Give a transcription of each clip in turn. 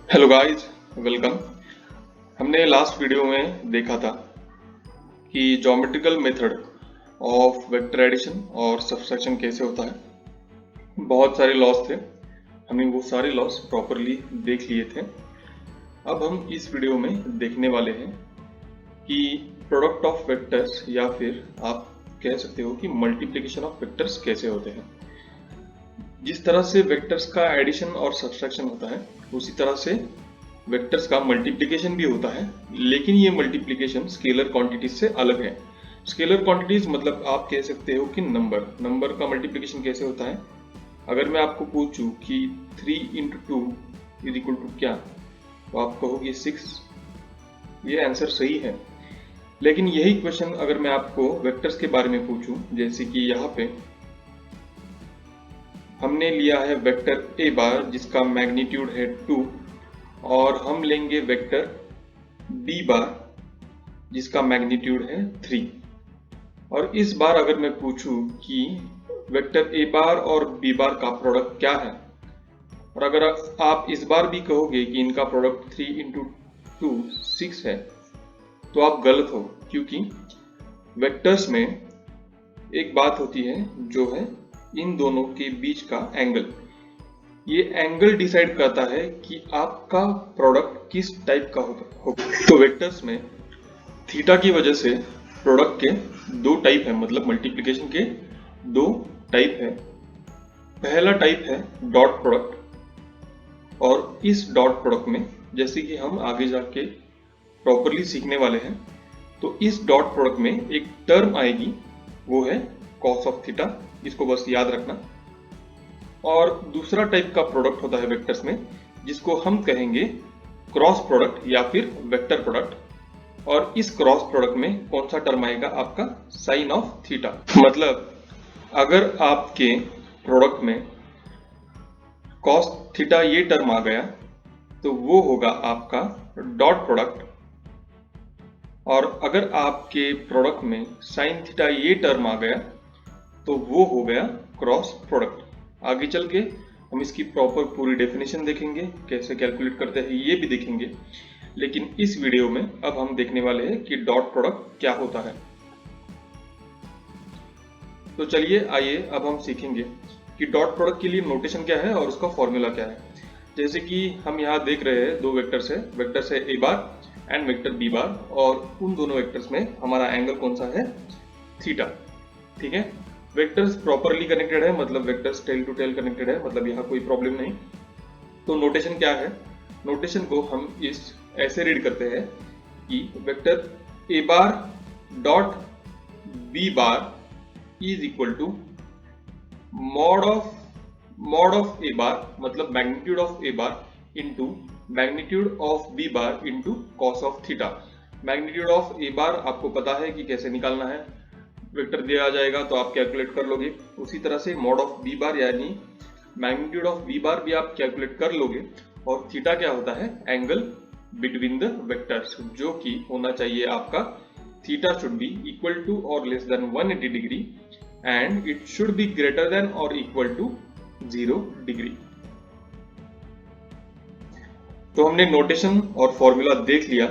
Hello guys, welcome. हमने last video में देखा था कि geometrical method of vector addition और सब्सट्रैक्शन कैसे होता है। बहुत सारे लॉस थे, हमने वो सारे लॉस प्रॉपरली देख लिए थे। अब हम इस वीडियो में देखने वाले हैं कि प्रोडक्ट ऑफ वेक्टर्स या फिर आप कह सकते हो कि मल्टीप्लिकेशन ऑफ वेक्टर्स कैसे होते हैं। जिस तरह से वेक्टर्स का एडिशन और सब्सट्रैक्शन होता है उसी तरह से वेक्टर्स का मल्टीप्लिकेशन भी होता है, लेकिन ये मल्टीप्लिकेशन स्केलर क्वांटिटीज से अलग है। स्केलर क्वांटिटीज मतलब आप कह सकते हो कि नंबर का मल्टीप्लिकेशन कैसे होता है। अगर मैं आपको पूछूं कि 3 into two is equal to क्या, तो आप कहोगे 6। ये आंसर सही है, लेकिन यही क्वेश्चन अगर मैं आपको वेक्टर्स के बारे में पूछूं, जैसे कि यहाँ पे हमने लिया है वेक्टर ए बार जिसका मैग्नीट्यूड है 2, और हम लेंगे वेक्टर बी बार जिसका मैग्नीट्यूड है 3। और इस बार अगर मैं पूछूं कि वेक्टर ए बार और बी बार का प्रोडक्ट क्या है, और अगर आप इस बार भी कहोगे कि इनका प्रोडक्ट 3 इंटू टू 6 है, तो आप गलत हो, क्योंकि वेक्टर्स में एक बात होती है जो है इन दोनों के बीच का एंगल। ये एंगल डिसाइड करता है कि आपका प्रोडक्ट किस टाइप का होगा। तो वेक्टर्स में थीटा की वजह से प्रोडक्ट के दो टाइप है, मतलब मल्टीप्लिकेशन के दो टाइप है। पहला टाइप है डॉट प्रोडक्ट, और इस डॉट प्रोडक्ट में जैसे कि हम आगे जाके प्रॉपरली सीखने वाले हैं, तो इस डॉट प्रोडक्ट में एक टर्म आएगी, वो है कॉस ऑफ थीटा। इसको बस याद रखना। और दूसरा टाइप का प्रोडक्ट होता है वेक्टर्स में, जिसको हम कहेंगे क्रॉस प्रोडक्ट या फिर वेक्टर प्रोडक्ट। और इस क्रॉस प्रोडक्ट में कौन सा टर्म आएगा? आपका साइन ऑफ थीटा। मतलब अगर आपके प्रोडक्ट में कॉस थीटा ये टर्म आ गया, तो वो होगा आपका डॉट प्रोडक्ट। और अगर आपके प्रोडक्ट में साइन थीटा ये टर्म आ गया, तो वो हो गया क्रॉस प्रोडक्ट। आगे चल के हम इसकी प्रॉपर पूरी डेफिनेशन देखेंगे, कैसे कैलकुलेट करते हैं ये भी देखेंगे। लेकिन इस वीडियो में अब हम देखने वाले हैं कि डॉट प्रोडक्ट क्या होता है। तो चलिए आइए अब हम सीखेंगे कि डॉट प्रोडक्ट के लिए नोटेशन क्या है और उसका फॉर्मूला क्या है। जैसे कि हम यहाँ देख रहे हैं दो वेक्टर्स है A bar and vector B बार, और उन दोनों वेक्टर्स में हमारा एंगल कौन सा है? थीटा। ठीक है, वेक्टर्स प्रॉपरली कनेक्टेड है, मतलब vectors tail to tail connected है, मतलब यहाँ कोई प्रॉब्लम नहीं। तो नोटेशन क्या है? नोटेशन को हम इस ऐसे रीड करते हैं कि vector A bar dot B bar is equal to mod of A bar, मतलब magnitude of A bar into magnitude of B bar into cos of theta. Magnitude of A bar आपको पता है कि कैसे निकालना है, वेक्टर दिया आ जाएगा तो आप कैलकुलेट कर लोगे। उसी तरह से मॉड ऑफ बी बार यानी मैग्नीट्यूड ऑफ बी बार भी आप कैलकुलेट कर लोगे। और थीटा क्या होता है? एंगल बिटवीन द वेक्टर्स, जो कि होना चाहिए आपका theta should be equal to or less than 180 degree and it should be greater than or equal to 0 degree. तो हमने नोटेशन और फॉर्मूला देख लिया,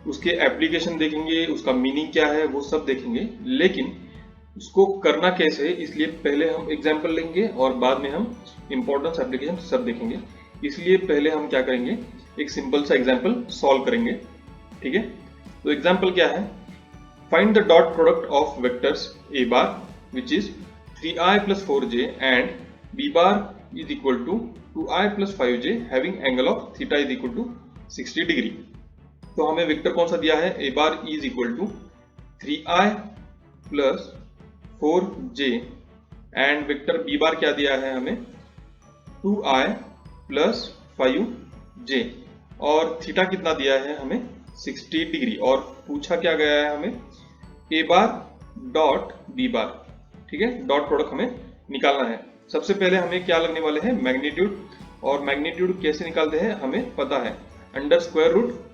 उसके एप्लीकेशन देखेंगे, उसका मीनिंग क्या है वो सब देखेंगे, लेकिन उसको करना कैसे, इसलिए पहले हम एग्जाम्पल लेंगे और बाद में हम इंपॉर्टेंस एप्लीकेशन सब देखेंगे। इसलिए पहले हम क्या करेंगे, एक सिंपल सा एग्जाम्पल सॉल्व करेंगे। ठीक है, तो एग्जाम्पल क्या है? Find the dot product of vectors A bar which is 3i plus 4j and b bar is equal to 2i plus 5j having angle of theta is equal to 60 degree. तो हमें vector कौन सा दिया है? A bar is equal to 3i plus 4j and vector B bar क्या दिया है हमें? 2i प्लस 5j, और थीटा कितना दिया है हमें? 60 डिग्री। और पूछा क्या गया है हमें? ए बार डॉट बी बार। ठीक है, डॉट प्रोडक्ट हमें निकालना है। सबसे पहले हमें क्या लगने वाले हैं? मैग्नीट्यूड। और मैग्नीट्यूड कैसे निकालते हैं हमें पता है, under square root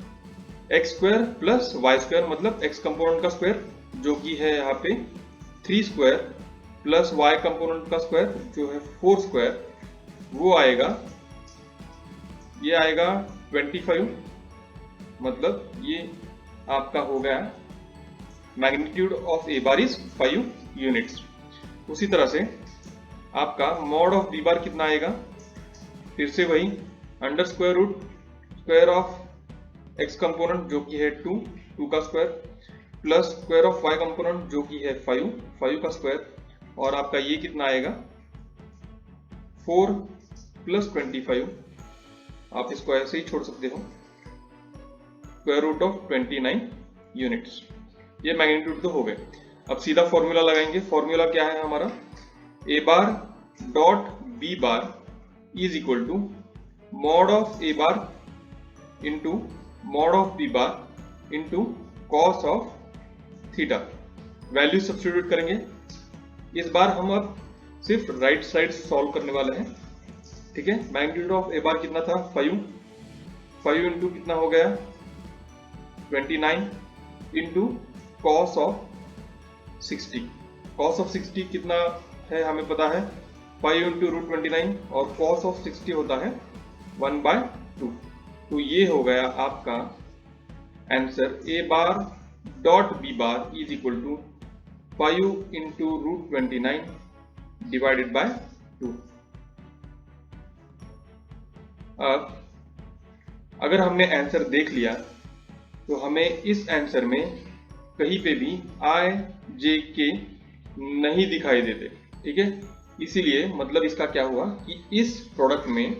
X square plus Y square, मतलब एक्स कंपोनेंट का स्क्वायर जो कि है यहाँ पे 3 स्क्वायर प्लस वाई कंपोनेंट का स्क्वायर जो है 4 स्क्वायर, वो आएगा ये आएगा 25, मतलब ये आपका हो गया magnitude of A bar is 5 units. उसी तरह से आपका मॉड ऑफ बी बार कितना आएगा, फिर से वही under square root square of X component जो कि है 2 का square plus square of Y component जो कि है 5 का स्क्वायर, और आपका ये कितना आएगा 4 प्लस 25, आप इसको ऐसे ही छोड़ सकते हो, स्क्वायर रूट ऑफ 29 यूनिट्स। ये मैग्नीट्यूड तो हो गए। अब सीधा फॉर्मूला लगाएंगे। फॉर्मूला क्या है हमारा, A bar dot B bar is equal to mod of A bar into mod of B bar into cos of theta. Value substitute करेंगे। इस बार हम अब सिर्फ राइट साइड सॉल्व करने वाले हैं, ठीक है। मैग्नीट्यूड ऑफ ए बार कितना था 5 इंटू कितना हो गया 29 into cos of 60। Cos of 60 कितना है हमें पता है 5 इंटू रूट 29, और कॉस ऑफ 60 होता है 1/2। तो ये हो गया आपका answer, A bar dot B bar is equal to 5 into root 29 divided by 2। अब अगर हमने आंसर देख लिया तो हमें इस आंसर में कहीं पे भी आई जे के नहीं दिखाई देते, ठीक है। इसीलिए मतलब इसका क्या हुआ कि इस प्रोडक्ट में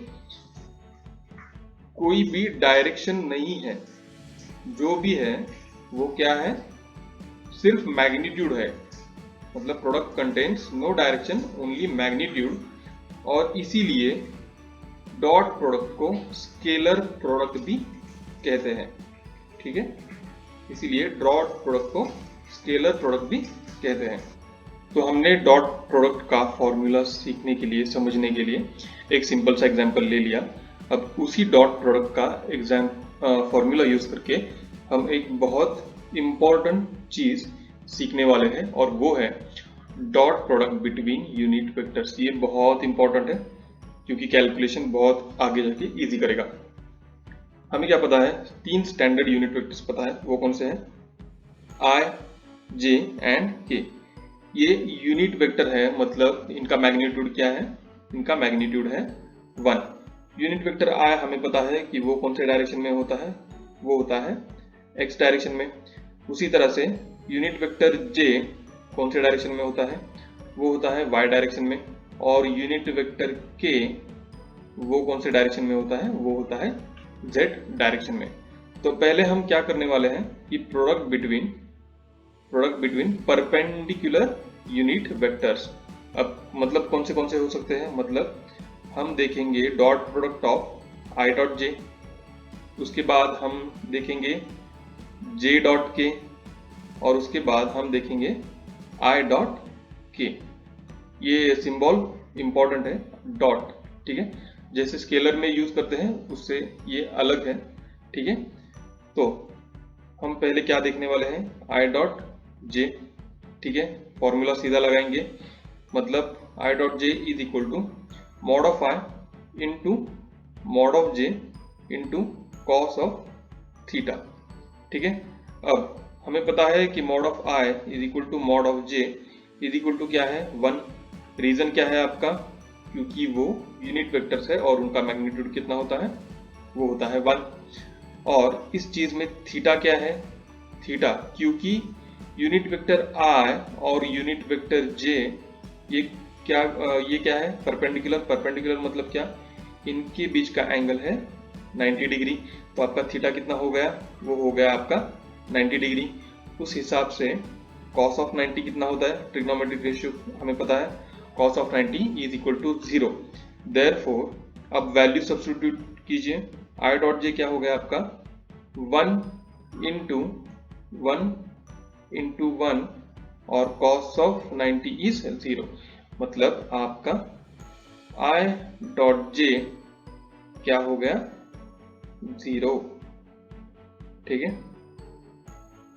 कोई भी डायरेक्शन नहीं है, जो भी है वो क्या है, सिर्फ मैग्नीट्यूड है। मतलब product contains no direction, only magnitude, और इसीलिए डॉट प्रोडक्ट को स्केलर प्रोडक्ट भी कहते हैं, ठीक है। इसीलिए डॉट प्रोडक्ट को स्केलर प्रोडक्ट भी कहते हैं। तो हमने डॉट प्रोडक्ट का फॉर्मूला सीखने के लिए, समझने के लिए एक सिंपल सा एग्जांपल ले लिया। अब उसी डॉट प्रोडक्ट का फॉर्मूला यूज करके हम एक बहुत इम्पोर्टेंट चीज सीखने वाले हैं, और वो है dot product between unit vectors. ये बहुत इंपॉर्टेंट है क्योंकि कैलकुलेशन बहुत आगे जाके इजी करेगा। हमें क्या पता है, 3 स्टैंडर्ड यूनिट वेक्टर्स पता है, वो कौन से हैं, आई जे एंड के। ये यूनिट वेक्टर है, मतलब इनका मैग्नीट्यूड क्या है, इनका मैग्नीट्यूड है 1। यूनिट वेक्टर आई हमें पता है कि वो कौन से डायरेक्शन में होता है, वो होता है एक्स डायरेक्शन में। उसी तरह से यूनिट वेक्टर जे कौन से डायरेक्शन में होता है, वो होता है वाई डायरेक्शन में। और यूनिट वेक्टर के वो कौन से डायरेक्शन में होता है, वो होता है जेड डायरेक्शन में। तो पहले हम क्या करने वाले हैं कि product between perpendicular unit vectors. अब मतलब कौन से हो सकते हैं, मतलब हम देखेंगे dot product of I dot जे, उसके बाद हम देखेंगे जे डॉट के, और उसके बाद हम देखेंगे आई डॉट के। ये सिंबल इंपॉर्टेंट है डॉट, ठीक है। जैसे स्केलर में यूज करते हैं उससे ये अलग है, ठीक है। तो हम पहले क्या देखने वाले हैं, आई डॉट जे, ठीक है। फॉर्मूला सीधा लगाएंगे, मतलब i dot j is equal to mod of i into mod of J into cos of theta, ठीक है। अब हमें पता है कि mod of i is equal to mod of j is equal to क्या है 1। रीजन क्या है आपका, क्योंकि वो यूनिट वेक्टर्स है और उनका मैग्नीट्यूड कितना होता है, वो होता है 1। और इस चीज में थीटा क्या है, थीटा क्योंकि यूनिट वेक्टर आई और यूनिट वेक्टर जे ये क्या है, परपेंडिकुलर मतलब क्या, इनके बीच का एंगल है 90 डिग्री। तो आपका थीटा कितना हो गया, वो हो गया आपका 90 डिग्री। उस हिसाब से cos ऑफ 90 कितना होता है, ट्रिग्नोमेट्रिक रेशियो हमें पता है, cos of 90 is equal to 0। Therefore अब वैल्यू सब्स्टिट्यूट कीजिए, आई डॉट जे क्या हो गया आपका 1 इंटू 1 और cos ऑफ 90 इज 0। मतलब आपका आई डॉट जे क्या हो गया 0, ठीक है।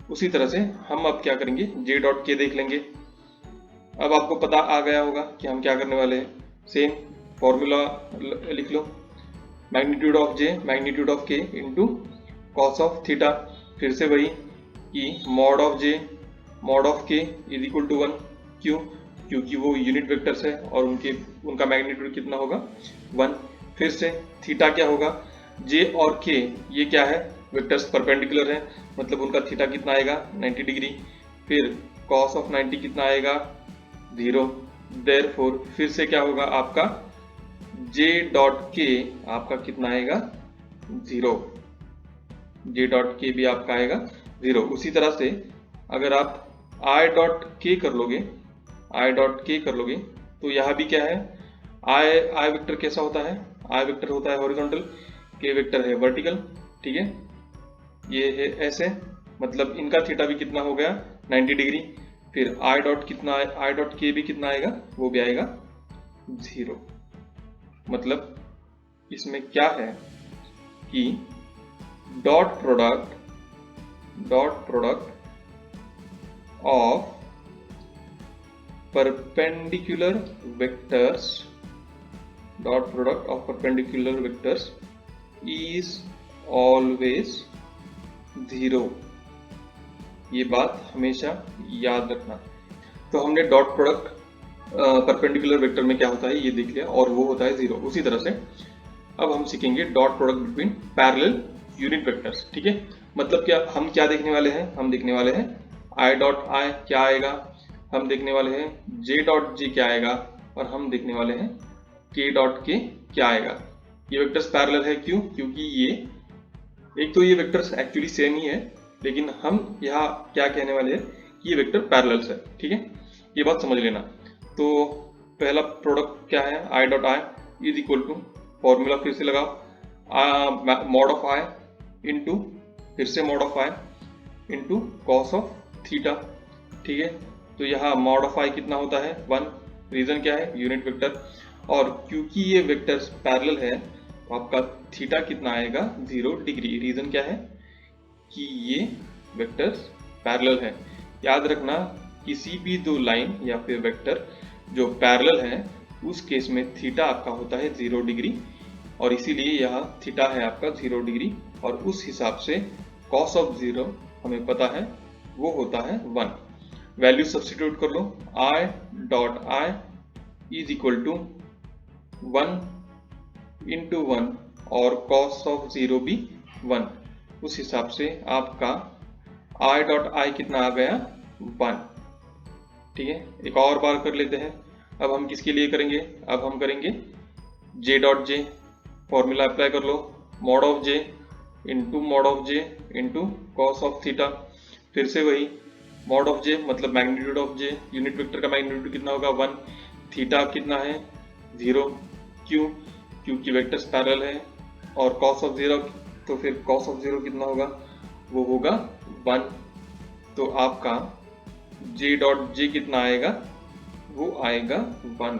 उसी तरह से हम अब क्या करेंगे, जे डॉट के देख लेंगे। अब आपको पता आ गया होगा कि हम क्या करने वाले हैं। सेम फॉर्मूला लिख लो, magnitude of J magnitude of K into cos of theta. फिर से वही कि mod of J mod of K is equal to 1। क्यों? क्योंकि वो यूनिट वेक्टर्स है और उनका मैग्नीट्यूड कितना होगा 1। फिर से थीटा क्या होगा, जे और के ये क्या है, वेक्टर्स परपेंडिकुलर है, मतलब उनका थीटा कितना आएगा 90 डिग्री। फिर कॉस ऑफ 90 कितना आएगा 0। देयरफॉर फिर से क्या होगा आपका जे डॉट के आपका कितना आएगा 0। जे डॉट के भी आपका आएगा 0। उसी तरह से अगर आप आई डॉट के कर लोगे तो यहाँ भी क्या है, आई वेक्टर कैसा होता है, आई वेक्टर होता है हॉरिजॉन्टल, के वेक्टर है वर्टिकल। ठीक है, ये है ऐसे, मतलब इनका थीटा भी कितना हो गया 90 डिग्री। फिर आई डॉट कितना, आई डॉट के भी कितना आएगा, वो भी आएगा 0। मतलब इसमें क्या है कि dot product of perpendicular vectors is always 0। ये बात हमेशा याद रखना। तो हमने डॉट प्रोडक्ट परपेंडिकुलर वेक्टर में क्या होता है ये देख लिया, और वो होता है 0। उसी तरह से अब हम सीखेंगे dot product between parallel unit vectors. ठीक है, मतलब क्या, हम क्या देखने वाले हैं, हम देखने वाले हैं आई डॉट आई क्या आएगा, हम देखने वाले हैं जे डॉट जे क्या आएगा, और हम देखने वाले हैं के डॉट के क्या आएगा। ये वेक्टर्स पैरेलल है, क्यों? क्योंकि ये एक तो ये वेक्टर्स एक्चुअली सेम ही है, लेकिन हम यहाँ क्या कहने वाले हैं कि ये वेक्टर पैरेलल्स है। ठीक है, ये बात समझ लेना। तो पहला प्रोडक्ट क्या है, i dot I is equal to, formula फिर से लगाओ, मॉड ऑफ आई इंटू फिर से mod of i into cos of theta. ठीक है, तो यहाँ मॉड ऑफ आई कितना होता है 1। रीजन क्या है, यूनिट वेक्टर, और क्योंकि ये वेक्टर्स पैरेलल है तो आपका थीटा कितना आएगा 0 डिग्री। रीजन क्या है कि ये वेक्टर्स पैरेलल है। याद रखना, किसी भी दो लाइन या फिर वेक्टर जो पैरेलल है उस केस में थीटा आपका होता है 0 डिग्री, और इसीलिए यहाँ थीटा है आपका 0 डिग्री, और उस हिसाब से कॉस ऑफ 0 हमें पता है वो होता है 1। वैल्यू सब्स्टिट्यूट कर लो, I dot I is equal to 1 into 1 और कॉस ऑफ 0 भी 1। उस हिसाब से आपका आई डॉट आई कितना आ गया 1। ठीक है, एक और बार कर लेते हैं। अब हम किसके लिए करेंगे, अब हम करेंगे J dot J. Formula apply कर लो, mod of J into cos of theta. फिर से वही मॉड ऑफ जे मतलब magnitude of J, unit vector का मैग्नीट्यूड कितना होगा 1, थीटा कितना है 0। क्यों? क्योंकि वेक्टर्स पैरेलल है, और कॉस ऑफ 0, तो फिर कॉस ऑफ 0 कितना होगा, वो होगा 1। तो आपका जे डॉट जे कितना आएगा, वो आएगा 1।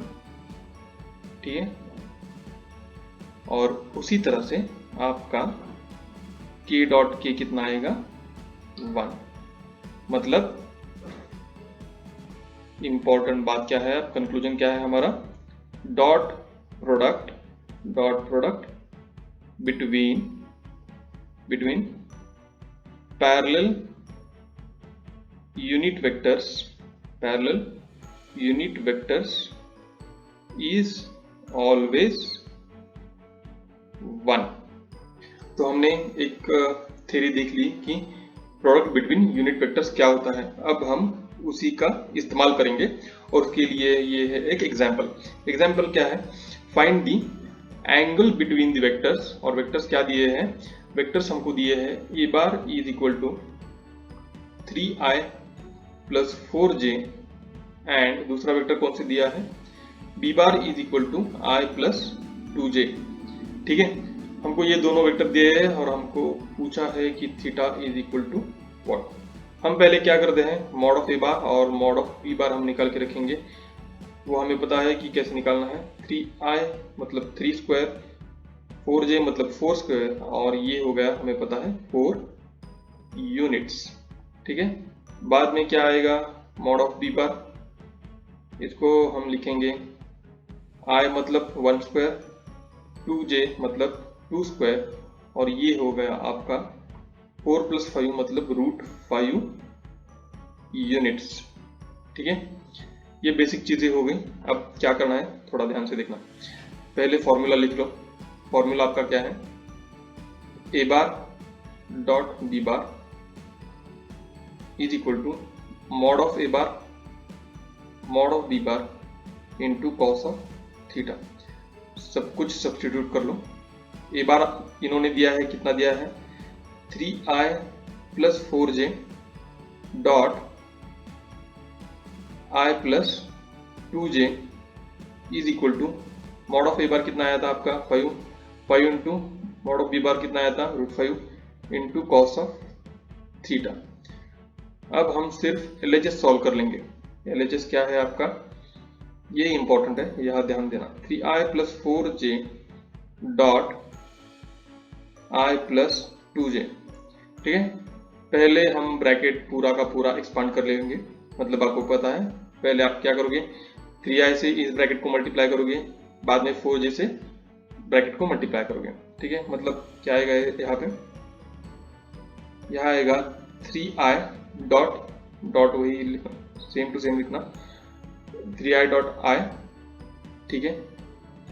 ठीक है, और उसी तरह से आपका के डॉट के कितना आएगा 1। मतलब इंपॉर्टेंट बात क्या है, कंक्लूजन क्या है हमारा, dot product between parallel unit vectors is always 1। तो हमने एक थ्योरी देख ली कि प्रोडक्ट बिटवीन यूनिट वेक्टर्स क्या होता है। अब हम उसी का इस्तेमाल करेंगे, और उसके लिए ये है एक एग्जाम्पल क्या है, find the angle between the vectors. और वेक्टर्स क्या दिए हैं, वेक्टर्स हमको दिए हैं A bar is equal to 3i plus 4j, and दूसरा वेक्टर कौन से दिया है, B bar is equal to i plus 2j। ठीक है, हमको ये दोनों वेक्टर दिए हैं और हमको पूछा है कि theta is equal to what. हम पहले क्या करते हैं, मॉड ऑफ ए बार और मॉड ऑफ बी बार हम निकाल के रखेंगे। वो हमें पता है कि कैसे निकालना है, 3i मतलब 3 स्क्वायर, 4j मतलब 4 स्क्वायर, और ये हो गया हमें पता है 4 यूनिट्स। ठीक है, बाद में क्या आएगा, मॉड ऑफ बी बार, इसको हम लिखेंगे i मतलब 1 स्क्वायर, 2j मतलब 2 स्क्वायर और ये हो गया आपका 4 + 5 मतलब √5 यूनिट्स। ठीक है, ये बेसिक चीजें हो गई। अब क्या करना है थोड़ा ध्यान से देखना। पहले फॉर्मूला लिख लो। फॉर्मूला आपका क्या है, a bar dot b bar is equal to mod of a bar mod of b bar into cos of theta. सब कुछ सब्स्टिट्यूट कर लो। a बार इन्होंने दिया है, कितना दिया है, 3i + 4j dot i + 2j is equal to mod of a bar कितना आया था आपका 5 into mod of b bar कितना आया था √5 इंटू कॉस ऑफ थीटा। अब हम सिर्फ LHS सॉल्व कर लेंगे। LHS क्या है आपका, ये इंपॉर्टेंट है, यहाँ ध्यान देना। 3i + 4j dot i + 2j। ठीक है, पहले हम ब्रैकेट पूरा का पूरा एक्सपांड कर लेंगे। मतलब आपको पता है, पहले आप क्या करोगे, 3i से इस ब्रैकेट को मल्टीप्लाई करोगे, बाद में 4j से ब्रैकेट को मल्टीप्लाई करोगे। ठीक है, मतलब क्या आएगा यहाँ पे, यहाँ आएगा 3i डॉट वही सेम टू सेम लिखना, 3i डॉट i। ठीक है,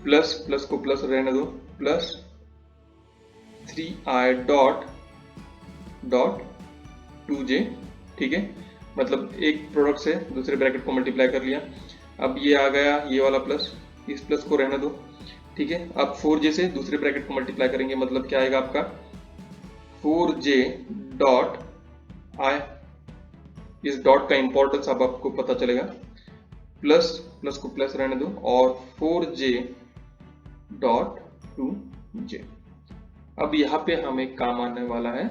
प्लस को प्लस रहने दो, प्लस 3i डॉट 2j। ठीक है, मतलब एक प्रोडक्ट से दूसरे ब्रैकेट को मल्टीप्लाई कर लिया। अब ये आ गया ये वाला प्लस, इस प्लस को रहने दो। ठीक है, अब 4j से दूसरे ब्रैकेट को मल्टीप्लाई करेंगे, मतलब क्या आएगा आपका 4j डॉट i। इस डॉट का इंपॉर्टेंस अब आपको पता चलेगा। प्लस को प्लस रहने दो और 4j डॉट 2j। अब यहाँ पे हमें काम आने वाला है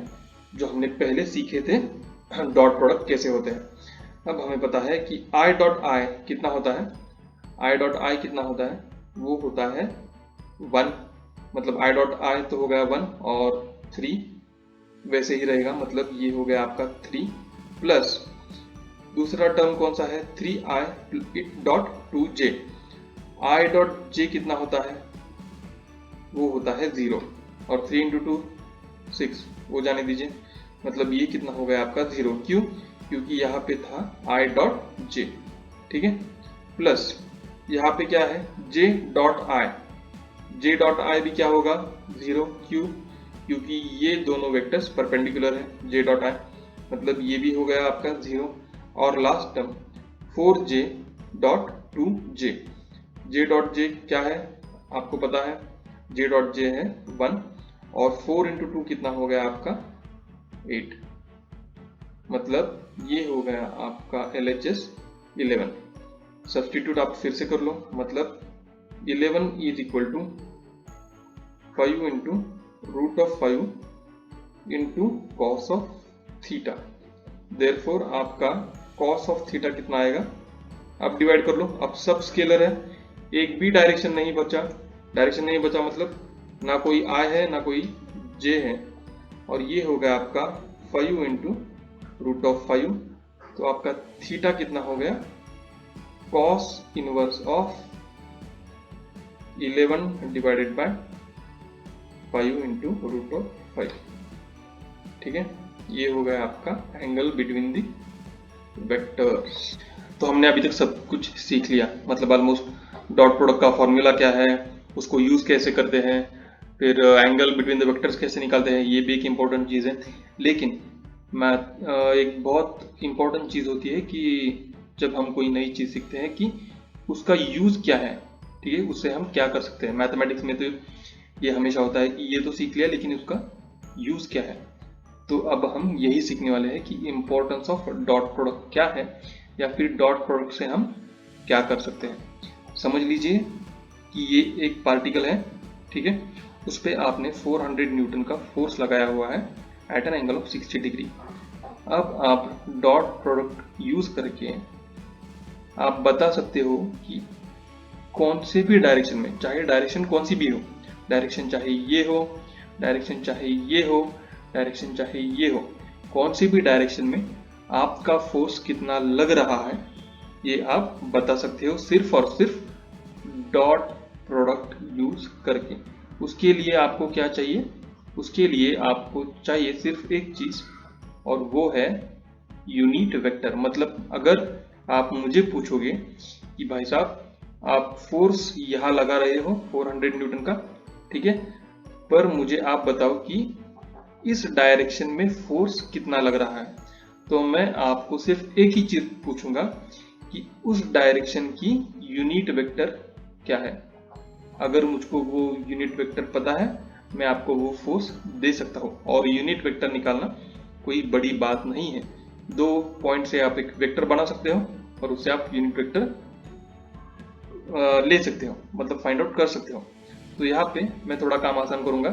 जो हमने पहले सीखे थे, डॉट प्रोडक्ट कैसे होते हैं। अब हमें पता है कि i डॉट i कितना होता है, i डॉट i कितना होता है, वो होता है 1। मतलब i डॉट i तो हो गया 1 और 3 वैसे ही रहेगा, मतलब ये हो गया आपका 3 प्लस दूसरा टर्म कौन सा है, 3i dot 2j। i dot j कितना होता है, वो होता है 0 और 3 इंटू 2 6, वो जाने दीजिए। मतलब ये कितना हो गया आपका 0, क्यों, क्योंकि यहाँ पे था i डॉट j। ठीक है, प्लस यहाँ पे क्या है j डॉट i भी क्या होगा 0, क्यों, क्योंकि ये दोनों वेक्टर्स परपेंडिकुलर है, j डॉट i, मतलब ये भी हो गया आपका 0। और last term 4j dot 2j। j dot j क्या है आपको पता है, j डॉट j है 1 और 4 इंटू 2 कितना हो गया आपका 8। मतलब ये हो गया आपका LHS 11। सब्स्टिट्यूट आप फिर से कर लो, मतलब 11 is equal to 5 into √5 into cos of theta. Therefore आपका कॉस ऑफ थीटा कितना आएगा, अब डिवाइड कर लो। अब सब स्केलर है, एक भी डायरेक्शन नहीं बचा, मतलब ना कोई i है ना कोई j है, और ये हो गया आपका 5 इंटू √5। तो आपका थीटा कितना हो गया, cos inverse of 11 divided by 5 into √5। ठीक है, ये हो गया आपका एंगल बिटवीन दी वेक्टर्स। तो हमने अभी तक सब कुछ सीख लिया, मतलब ऑलमोस्ट डॉट प्रोडक्ट का फॉर्मूला क्या है, उसको यूज कैसे करते हैं, फिर एंगल बिटवीन द वेक्टर्स कैसे निकालते हैं, ये भी एक इम्पोर्टेंट चीज़ है। लेकिन एक बहुत इम्पोर्टेंट चीज़ होती है कि जब हम कोई नई चीज़ सीखते हैं कि उसका यूज़ क्या है। ठीक है, उससे हम क्या कर सकते हैं। मैथमेटिक्स में तो ये हमेशा होता है कि ये तो सीख लिया लेकिन उसका यूज़ क्या है। तो अब हम यही सीखने वाले हैं कि इम्पोर्टेंस ऑफ डॉट प्रोडक्ट क्या है, या फिर डॉट प्रोडक्ट से हम क्या कर सकते हैं। समझ लीजिए कि ये एक पार्टिकल है, ठीक है, उस पर आपने 400 न्यूटन का फोर्स लगाया हुआ है at an angle of 60 degree. अब आप डॉट प्रोडक्ट यूज करके आप बता सकते हो कि कौन से भी डायरेक्शन में, चाहे डायरेक्शन कौन सी भी हो, डायरेक्शन चाहे ये हो, डायरेक्शन चाहे ये हो, डायरेक्शन चाहे ये हो, कौन सी भी डायरेक्शन में आपका फोर्स कितना लग रहा है ये आप बता सकते हो सिर्फ और सिर्फ डॉट प्रोडक्ट यूज करके। उसके लिए आपको क्या चाहिए? उसके लिए आपको चाहिए सिर्फ एक चीज, और वो है यूनिट वेक्टर। मतलब अगर आप मुझे पूछोगे कि भाई साहब आप फोर्स यहाँ लगा रहे हो 400 न्यूटन का, ठीक है, पर मुझे आप बताओ कि इस डायरेक्शन में फोर्स कितना लग रहा है, तो मैं आपको सिर्फ एक ही चीज पूछूंगा कि उस डायरेक्शन की यूनिट वेक्टर क्या है। अगर मुझको वो यूनिट वेक्टर पता है, मैं आपको वो फोर्स दे सकता हूँ। और यूनिट वेक्टर निकालना कोई बड़ी बात नहीं है। 2 पॉइंट से आप एक वेक्टर बना सकते हो और उससे आप यूनिट वेक्टर ले सकते हो, मतलब फाइंड आउट कर सकते हो। तो यहाँ पे मैं थोड़ा काम आसान करूंगा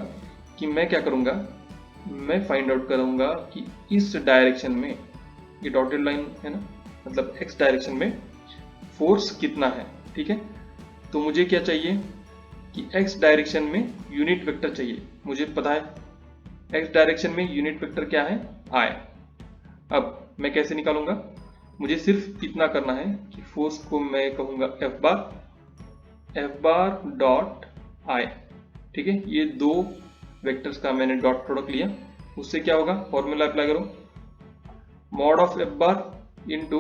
कि मैं क्या करूंगा, मैं फाइंड आउट करूंगा कि इस डायरेक्शन में, ये डॉटेड लाइन है ना, मतलब एक्स डायरेक्शन में फोर्स कितना है, ठीक है। तो मुझे क्या चाहिए कि एक्स डायरेक्शन में यूनिट वेक्टर चाहिए। मुझे पता है एक्स डायरेक्शन में यूनिट वेक्टर क्या है, आई। अब मैं कैसे निकालूंगा? मुझे सिर्फ इतना करना है कि फोर्स को मैं कहूंगा एफ बार डॉट आई, ठीक है। ये 2 वेक्टर्स का मैंने डॉट प्रोडक्ट लिया, उससे क्या होगा, फॉर्मूला अप्लाई करो, mod of F bar into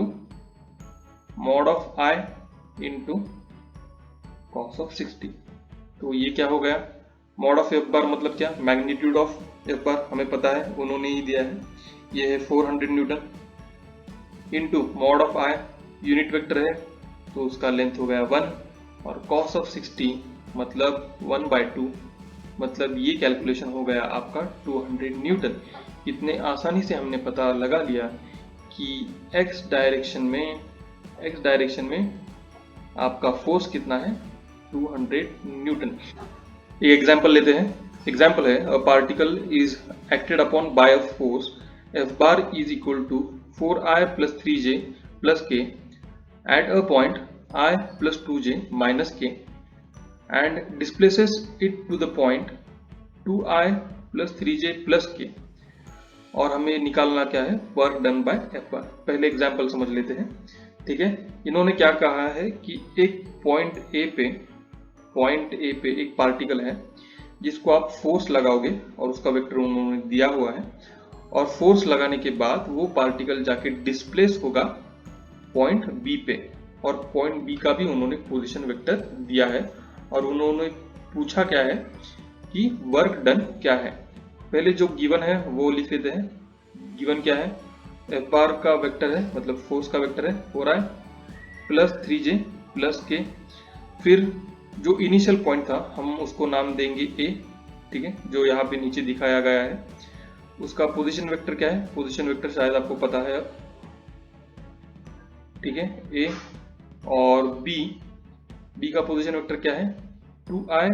mod of i into cos of 60। तो ये क्या हो गया, मॉड ऑफ एफ बार मतलब क्या, मैग्नीट्यूड ऑफ एफ बार हमें पता है, उन्होंने ही दिया है, ये है 400 Newton, into mod of I unit vector है तो उसका लेंथ हो गया 1, और कॉस ऑफ 60 मतलब 1/2, मतलब ये कैलकुलेशन हो गया आपका 200 न्यूटन। इतने आसानी से हमने पता लगा लिया कि एक्स डायरेक्शन में आपका फोर्स कितना है, 200 न्यूटन। एक एग्जांपल लेते हैं। एग्जांपल है, a particle is acted upon by a force F bar is equal to 4i plus 3j plus k at a point I plus 2j minus k and displaces it to the point 2i plus 3j plus k। और हमें निकालना क्या है, work done by F bar. पहले example समझ लेते हैं, ठीक है। इन्होंने क्या कहा है कि एक पॉइंट ए पे एक पार्टिकल है जिसको आप फोर्स लगाओगे, और उसका वेक्टर उन्होंने दिया हुआ है, और फोर्स लगाने के बाद वो पार्टिकल जाके डिस्प्लेस होगा पॉइंट बी पे, और पॉइंट बी का भी उन्होंने पोजीशन वेक्टर दिया है, और उन्होंने पूछा क्या है कि वर्क डन क्या है। पहले जो गिवन है वो लिख लेते हैं। गिवन क्या है, एफ बार का वेक्टर है, मतलब फोर्स का वेक्टर है 4i plus 3j plus k। फिर जो इनिशियल पॉइंट था हम उसको नाम देंगे ए, ठीक है, जो यहाँ पे नीचे दिखाया गया है। उसका पोजीशन वेक्टर क्या है, पोजीशन वेक्टर शायद आपको पता है अब, ठीक है, ए। और बी का पोजीशन वेक्टर क्या है, 2i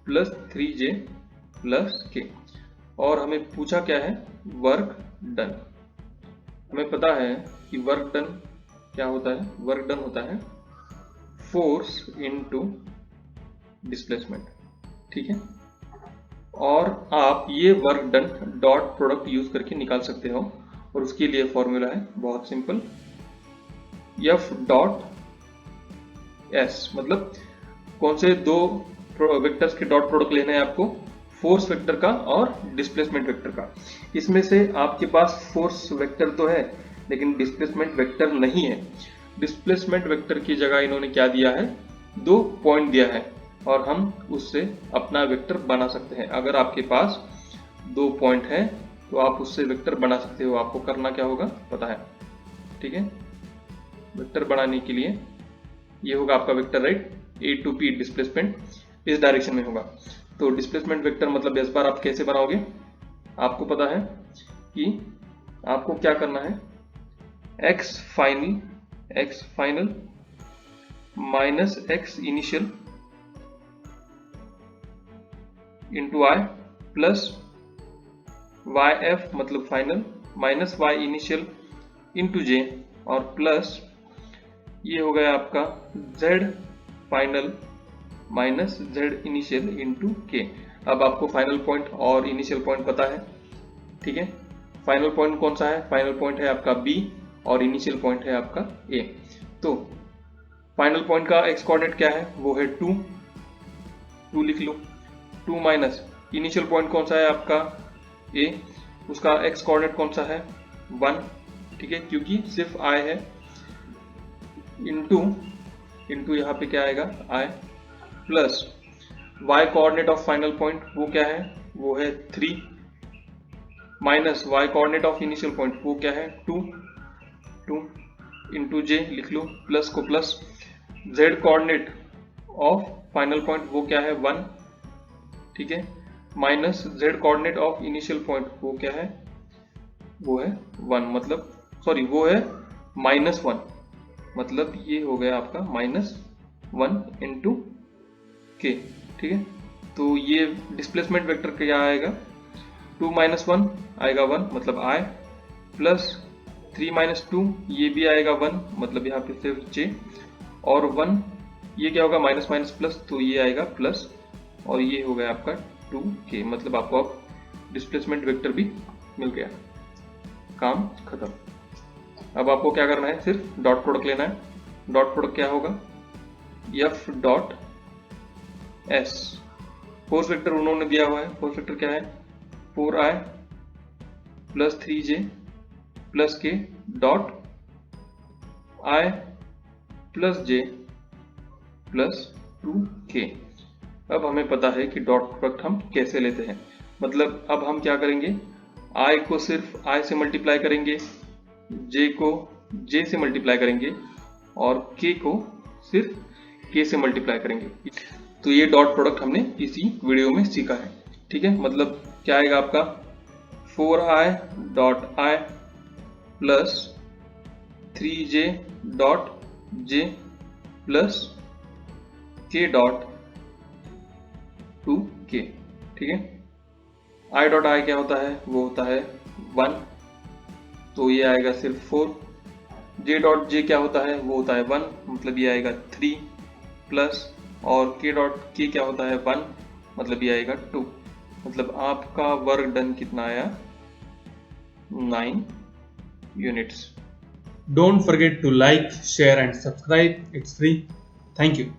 plus 3j plus k। और हमें पूछा क्या है, वर्क डन। हमें पता है कि वर्क डन क्या होता है, वर्क डन होता है फोर्स इनटू डिस्प्लेसमेंट, ठीक है। और आप ये work done dot product use करके निकाल सकते हो, और उसके लिए फॉर्मूला है बहुत सिंपल, एफ डॉट एस। मतलब कौन से 2 वेक्टर्स के डॉट प्रोडक्ट लेना है आपको, फोर्स वेक्टर का और डिस्प्लेसमेंट वेक्टर का। इसमें से आपके पास फोर्स वेक्टर तो है लेकिन डिस्प्लेसमेंट वेक्टर नहीं है। डिस्प्लेसमेंट वेक्टर की जगह इन्होंने क्या दिया है, 2 पॉइंट दिया है, और हम उससे अपना वेक्टर बना सकते हैं। अगर आपके पास 2 पॉइंट है तो आप उससे वेक्टर बना सकते हो। आपको करना क्या होगा पता है, ठीक है। वेक्टर बनाने के लिए ये होगा आपका vector, right, A to P displacement इस डायरेक्शन में होगा। तो डिस्प्लेसमेंट वेक्टर मतलब इस बार आप कैसे बनाओगे, आपको पता है कि आपको क्या करना है, X final minus X initial into I plus Y F मतलब final minus Y initial into J, और प्लस ये हो गया आपका z final minus z initial into K. अब आपको फाइनल पॉइंट और इनिशियल पॉइंट पता है, ठीक है। फाइनल पॉइंट कौन सा है, फाइनल पॉइंट है आपका b, और इनिशियल पॉइंट है आपका a। तो फाइनल पॉइंट का एक्स कोऑर्डिनेट क्या है, वो है 2 लिख लो। 2 माइनस इनिशियल पॉइंट कौन सा है आपका A, उसका x कोऑर्डिनेट कौन सा है 1, ठीक है, क्योंकि सिर्फ I है, इंटू यहाँ पे क्या आएगा I, plus y coordinate of final point वो क्या है, वो है 3, minus y coordinate of initial point वो क्या है 2 इंटू j लिख लो, प्लस को plus, z coordinate of final point वो क्या है 1, ठीक है, minus z coordinate of initial point वो क्या है, वो है 1, मतलब सॉरी वो है -1, मतलब ये हो गया आपका -1 इंटू के, ठीक है। तो ये डिस्प्लेसमेंट वेक्टर क्या आएगा 2 माइनस 1 आएगा 1, मतलब I, प्लस 3 माइनस 2 ये भी आएगा 1, मतलब यहाँ पे सिर्फ j, और 1 ये क्या होगा माइनस माइनस प्लस, तो ये आएगा प्लस, और ये हो गया आपका 2k, मतलब आपको अब डिस्प्लेसमेंट वेक्टर भी मिल गया, काम खत्म। अब आपको क्या करना है, सिर्फ डॉट प्रोडक्ट लेना है। डॉट प्रोडक्ट क्या होगा f dot s, force vector उन्होंने दिया हुआ है, फोर्स वेक्टर क्या है 4i plus 3j plus k dot i plus j plus 2k। अब हमें पता है कि डॉट प्रोडक्ट हम कैसे लेते हैं, मतलब अब हम क्या करेंगे, i को सिर्फ i से मल्टीप्लाई करेंगे, j को j से मल्टीप्लाई करेंगे, और k को सिर्फ k से मल्टीप्लाई करेंगे। तो ये डॉट प्रोडक्ट हमने इसी वीडियो में सीखा है, ठीक है। मतलब क्या आएगा आपका 4i dot i plus 3j dot j plus k dot 2k, ठीक है। i डॉट i क्या होता है, वो होता है 1, तो ये आएगा सिर्फ 4, j डॉट j क्या होता है, वो होता है 1, मतलब ये आएगा 3, प्लस और k डॉट k क्या होता है 1, मतलब ये आएगा 2, मतलब आपका वर्क डन कितना आया 9 units. Don't forget to like, share and subscribe. It's free. Thank you.